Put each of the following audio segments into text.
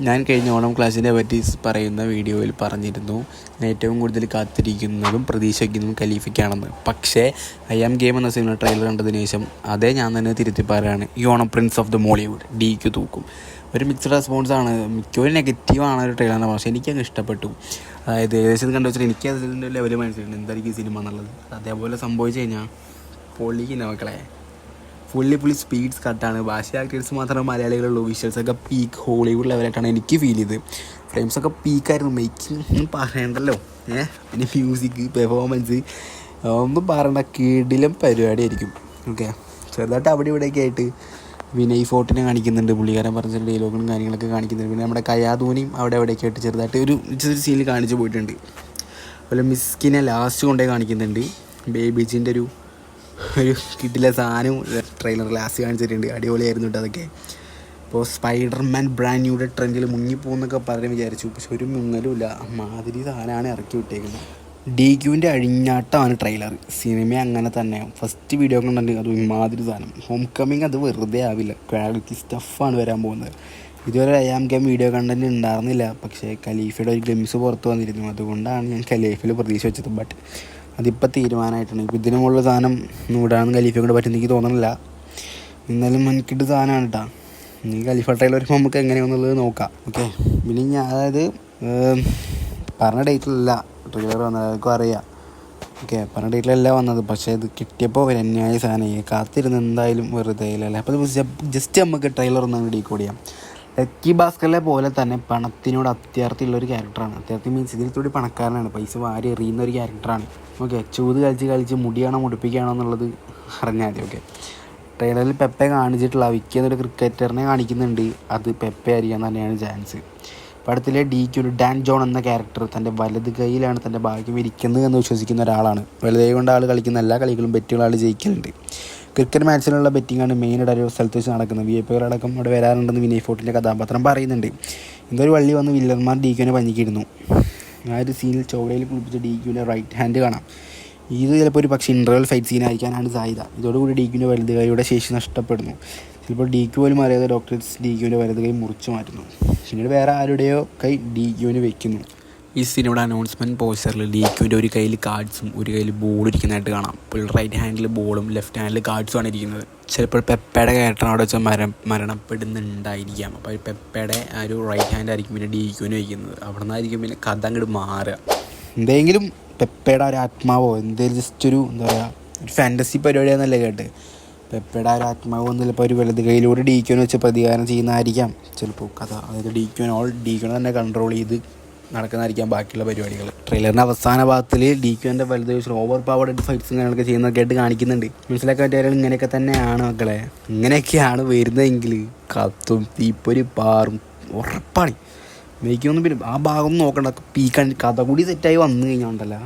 ഞാൻ കഴിഞ്ഞ ഓണം ക്ലാസ്സിനെ പറ്റി പറയുന്ന വീഡിയോയിൽ പറഞ്ഞിരുന്നു ഞാൻ ഏറ്റവും കൂടുതൽ കാത്തിരിക്കുന്നതും പ്രതീക്ഷിക്കുന്നതും ഖലീഫയ്ക്കാണെന്ന്. പക്ഷേ ഐ ആം ഗെയിം എന്ന സിനിമ ട്രെയിലർ കണ്ടതിന് ശേഷം അതേ ഞാൻ തന്നെ തിരുത്തി പറയുകയാണ്, ഈ Onam Prince of the Mollywood DQ തൂക്കും. ഒരു മിക്സ്ഡ് റെസ്പോൺസാണ്, മിക്കവരും നെഗറ്റീവാണ് ഒരു ട്രെയിലറിനെ. പക്ഷേ എനിക്കങ്ങ് ഇഷ്ടപ്പെട്ടു. അതായത് ഏകദേശം കണ്ടു വെച്ചാൽ എനിക്ക് അതിൻ്റെ ലെവൽ മനസ്സിലുണ്ട് എന്തായിരിക്കും ഈ സിനിമ എന്നുള്ളത്. അതേപോലെ സംഭവിച്ചു കഴിഞ്ഞാൽ പൊളിക്കുന്ന മക്കളെ. ഫുള്ളി സ്പീഡ്സ് കട്ടാണ്. ഭാഷ ആക്ടേഴ്സ് മാത്രമേ മലയാളികളുള്ളൂ. വിഷ്വൽസൊക്കെ പീക്ക് ഹോളിവുഡ് ലെവലായിട്ടാണ് എനിക്ക് ഫീൽ ചെയ്തത്. ഫ്രെയിംസൊക്കെ പീക്കായിരുന്നു. മേക്കിംഗ് പറയണ്ടല്ലോ. പിന്നെ മ്യൂസിക് പെർഫോമൻസ് ഒന്നും പറയണ്ട, കിടിലം പരിപാടിയായിരിക്കും. ഓക്കെ, ചെറുതായിട്ട് അവിടെ ഇവിടെയൊക്കെ ആയിട്ട് വിനയ് ഫോർട്ടിനെ കാണിക്കുന്നുണ്ട്. പുള്ളിക്കാരൻ പറഞ്ഞ ഡയലോഗും കാര്യങ്ങളൊക്കെ കാണിക്കുന്നുണ്ട്. പിന്നെ നമ്മുടെ കയാധൂനിയും അവിടെ എവിടെയൊക്കെ ആയിട്ട് ചെറുതായിട്ട് ഒരു സീനിൽ കാണിച്ചു പോയിട്ടുണ്ട്. അതുപോലെ മിസ്കിനെ ലാസ്റ്റ് കൊണ്ടേ കാണിക്കുന്നുണ്ട്. ബേബിജിൻ്റെ ഒരു കിട്ടില്ല സാധനവും ട്രെയിലർ ലാസ്റ്റ് കാണിച്ചിട്ടുണ്ട്. അടിപൊളിയായിരുന്നു കേട്ടോ അതൊക്കെ. ഇപ്പോൾ സ്പൈഡർമാൻ ബ്രാൻഡ് ന്യൂയുടെ ട്രെൻഡിൽ മുങ്ങിപ്പോകുന്നൊക്കെ പറയാൻ വിചാരിച്ചു. പക്ഷെ ഒരു മുങ്ങലും ഇല്ല. മാതിരി സാധനമാണ് ഇറക്കി വിട്ടേക്കുന്നത്. DQവിൻ്റെ അഴിഞ്ഞാട്ടമാണ് ട്രെയിലർ. സിനിമ അങ്ങനെ തന്നെ. ഫസ്റ്റ് വീഡിയോ കണ്ടിട്ടുണ്ട്, അത് ഇമാതിരി സാധനം. ഹോം കമ്മിങ് അത് വെറുതെ ആവില്ല, ക്വാളിറ്റി സ്റ്റഫാണ് വരാൻ പോകുന്നത്. ഇതുവരെ I am game video content ഉണ്ടായിരുന്നില്ല. പക്ഷേ ഖലീഫയുടെ ഒരു ഗ്ലിംസ് പുറത്ത് വന്നിരുന്നു. അതുകൊണ്ടാണ് ഞാൻ ഖലീഫയിൽ പ്രതീക്ഷ വെച്ചത്. ബട്ട് അതിപ്പോൾ തീരുമാനമായിട്ടുണ്ട്. ഇപ്പോൾ ഇതിനു മുകളിൽ സാധനം നൂടാനും ഖലീഫയെ കൊണ്ട് പറ്റുന്ന എനിക്ക് തോന്നുന്നില്ല. എന്നാലും എനിക്കിട്ട് സാധനമാണ് കേട്ടോ. ഈ ഖലീഫ ട്രെയിലർ വരുമ്പോൾ നമുക്ക് എങ്ങനെയാണെന്നുള്ളത് നോക്കാം. ഓക്കെ, പിന്നെ ഞാൻ അതായത് പറഞ്ഞ ഡേറ്റിലല്ല ട്രെയിലർ വന്നത്, അതൊക്കെ അറിയാം. ഓക്കെ, പറഞ്ഞ ഡേറ്റിലല്ല വന്നത്. പക്ഷേ ഇത് കിട്ടിയപ്പോൾ ഒരു അന്യായ സാധനം കാത്തിരുന്ന് എന്തായാലും വെറുതെ ഇല്ലല്ലേ. അപ്പോൾ ജസ്റ്റ് നമുക്ക് ട്രെയിലർ ഒന്നും ഡീകോഡ് ചെയ്യാം. ലക്കി ഭാസ്കറിലെ പോലെ തന്നെ പണത്തിനോട് അത്യാർത്ഥിയുള്ളൊരു ക്യാരക്ടറാണ്. അത്യാർത്ഥി മീൻസ് ഇതിലൂടെ പണക്കാരനാണ്, പൈസ വാരി എറിയുന്ന ഒരു ക്യാരക്ടറാണ്. ഓക്കെ, ചൂത് കളിച്ച് മുടിയാണോ മുടിപ്പിക്കുകയാണോ എന്നുള്ളത് അറിഞ്ഞാൽ മതി. ഓക്കെ, ട്രെയിലറിൽ പെപ്പെ കാണിച്ചിട്ടുള്ള വിക്കി എന്നൊരു ക്രിക്കറ്ററിനെ കാണിക്കുന്നുണ്ട്. അത് പെപ്പെ ആയിരിക്കാൻ തന്നെയാണ് ചാൻസ്. പടത്തിലെ DQ ഡാൻ ജോൺ എന്ന ക്യാരക്ടർ തൻ്റെ വലത് കൈയിലാണ് തൻ്റെ ഭാഗ്യം ഇരിക്കുന്നത് എന്ന് വിശ്വസിക്കുന്ന ഒരാളാണ്. വലത് കൈ കൊണ്ട് ആൾ കളിക്കുന്ന എല്ലാ കളികളും ബെറ്റുകൾ ആൾ ജയിക്കലുണ്ട്. ക്രിക്കറ്റ് മാച്ചിലുള്ള ബെറ്റിങ്ങാണ് മെയിനായിട്ട് ഒരു സ്ഥലത്ത് വെച്ച് നടക്കുന്നത്. VIP അടക്കം അവിടെ വരാറുണ്ടെന്ന് വിനയ് ഫോർട്ടിൻ്റെ കഥാപാത്രം പറയുന്നുണ്ട്. എന്തൊരു വള്ളി വന്ന് വില്ലന്മാർ DQവിനെ പഞ്ഞിക്കിയിരുന്നു. ആ ഒരു സീനിൽ ചോവയിൽ കുളിപ്പിച്ച DQവിൻ്റെ റൈറ്റ് ഹാൻഡ് കാണാം. ഇത് ചിലപ്പോൾ ഒരു പക്ഷേ ഇൻ്റർവൽ ഫൈറ്റ് സീനായിരിക്കാനാണ് സാധ്യത. ഇതോടുകൂടി DQവിൻ്റെ വലത് കൈയുടെ ശേഷി നഷ്ടപ്പെടുന്നു. ചിലപ്പോൾ DQ പോലും അറിയാതെ ഡോക്ടേഴ്സ് DQവിൻ്റെ വലത് കൈ മുറിച്ചു മാറ്റുന്നു. പിന്നീട് വേറെ ആരുടെയോ കൈ DQവിന് വയ്ക്കുന്നു. ഈ സിനിമയുടെ അനൗൺസ്മെൻറ്റ് പോസ്റ്ററിൽ DQവിൻ്റെ ഒരു കയ്യിൽ കാർഡ്സും ഒരു കയ്യിൽ ബോളും ഇരിക്കുന്നതായിട്ട് കാണാം. ഇപ്പോൾ റൈറ്റ് ഹാൻഡിൽ ബോളും ലെഫ്റ്റ് ഹാൻഡിൽ കാർഡ്സുമാണ് ഇരിക്കുന്നത്. ചിലപ്പോൾ പെപ്പയുടെ ക്യാരക്ടർ അവിടെ വെച്ചാൽ മരണപ്പെടുന്നുണ്ടായിരിക്കാം. അപ്പോൾ പെപ്പയുടെ ആ ഒരു റൈറ്റ് ഹാൻഡ് ആയിരിക്കും പിന്നെ DQവിന് വയ്ക്കുന്നത്. അവിടെ നിന്നായിരിക്കും പിന്നെ കഥ അങ്ങോട്ട് മാറുക. എന്തെങ്കിലും പെപ്പയുടെ ഒരു ആത്മാവോ എന്തെങ്കിലും ജസ്റ്റ് ഒരു എന്താ പറയുക ഒരു ഫാൻറ്റസി പരിപാടിയാണെന്നല്ലേ കേട്ട്. പെപ്പയുടെ ഒരു ആത്മാവോ ചിലപ്പോൾ ഒരു വലത് കയ്യിലൂടെ DQവിനെ വെച്ച് പ്രതികാരം ചെയ്യുന്നതായിരിക്കാം ചിലപ്പോൾ കഥ. അതായത് DQവിനെ തന്നെ കൺട്രോൾ ചെയ്ത് നടക്കുന്നതായിരിക്കാം ബാക്കിയുള്ള പരിപാടികൾ. ട്രെയിലറിൻ്റെ അവസാന ഭാഗത്തിൽ DQവിൻ്റെ വലുത് വെച്ച് ഓവർ പവർഡ് ഫൈറ്റ്സും കാര്യങ്ങളൊക്കെ ചെയ്യുന്നതൊക്കെ ആയിട്ട് കാണിക്കുന്നുണ്ട്. മനസ്സിലാക്കാൻ പറ്റിയാൽ ഇങ്ങനെയൊക്കെ തന്നെയാണ് മക്കളെ. ഇങ്ങനെയൊക്കെയാണ് വരുന്നതെങ്കിൽ കത്തും തീപ്പൊരി പാറും ഉറപ്പാണ്. മേക്കൊന്നും പിന്നെ ആ ഭാഗം നോക്കണ്ട, പീക്കാൻ കഥ കൂടി സെറ്റായി വന്നു കഴിഞ്ഞാൽ ഉണ്ടല്ലോ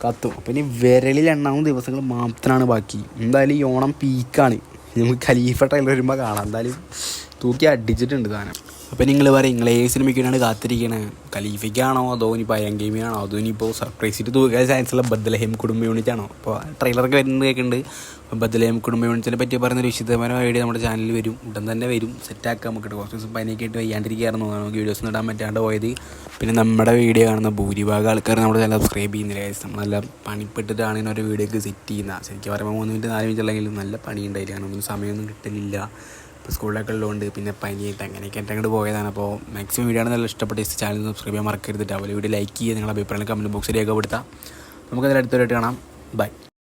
കത്തും. അപ്പം ഇനി വിരലിൽ എണ്ണാവുന്ന ദിവസങ്ങൾ മാത്രമാണ് ബാക്കി. എന്തായാലും ഈ ഓണം പീക്കാണ്. നമുക്ക് ഖലീഫ ട്രെയിലർ വരുമ്പോൾ കാണാം. എന്തായാലും തൂക്കി അടിച്ചിട്ടുണ്ട് സാധനം. അപ്പോൾ നിങ്ങൾ പറയും നിങ്ങൾ ഏത് സിനിമയ്ക്കാണ് കാത്തിരിക്കണേ? ഖലീഫയ്ക്കാണോ അതോ ഇനിയിപ്പോൾ ഐ ആം ഗെയിമിനാണോ അതോ ഇനിയിപ്പോൾ സർപ്രൈസ് ചെയ്ത് തൂക്കാൻ ചാൻസുള്ള ബദ്ലഹേം കുടുംബ യൂണിറ്റാണോ? അപ്പോൾ ട്രെയിലറൊക്കെ വരുന്നത് കേൾക്കുന്നുണ്ട്. ബദ്ലഹേം കുടുംബ യൂണിറ്റിനെ പറ്റി പറയുന്നൊരു വിശദമായ വീഡിയോ നമ്മുടെ ചാനലിൽ വരും, ഉടൻ തന്നെ വരും. സെറ്റാക്കാൻ നമുക്ക് കുറച്ച് ദിവസം പനിയൊക്കെ ആയിട്ട് വയ്യാണ്ടിരിക്കുകയായിരുന്നു, നമുക്ക് വീഡിയോസ് ഇടാൻ പറ്റാണ്ട് പോയത്. പിന്നെ നമ്മുടെ വീഡിയോ കാണുന്ന ഭൂരിഭാഗം ആൾക്കാർ നമ്മുടെ ചാനൽ സബ്സ്ക്രൈബ് ചെയ്യുന്നില്ല. നമ്മൾ നല്ല പണിപ്പെട്ടിട്ടാണ് ഇങ്ങനെ ഒരു വീഡിയോക്ക് സെറ്റ് ചെയ്യുന്നത്. ശരിക്കും പറയുമ്പോൾ 3 മിനിറ്റ് 4 മിനിറ്റ് ഉള്ളെങ്കിലും നല്ല പണി ഉണ്ടായില്ല, ഒന്നും സമയമൊന്നും കിട്ടലില്ല. ഇപ്പോൾ സ്കൂളിലൊക്കെ ഉള്ളതുകൊണ്ട് പിന്നെ പനിയായിട്ട് അങ്ങനെയൊക്കെ അങ്ങോട്ട് പോയതാണ്. അപ്പോൾ മാക്സിമം വീഡിയോ ആണ് നല്ല ഇഷ്ടപ്പെട്ട ചാനൽ സബ്സ്ക്രൈബ് ചെയ്യാൻ മറക്കരുത്. അതുപോലെ വീഡിയോ ലൈക്ക് ചെയ്യുക, നിങ്ങളുടെ അഭിപ്രായങ്ങൾ കമൻറ്റ് ബോക്സിൽ രേഖപ്പെടുത്താം. നമുക്കതിൽ അടുത്തൊരായിട്ട് കാണാം. ബൈ.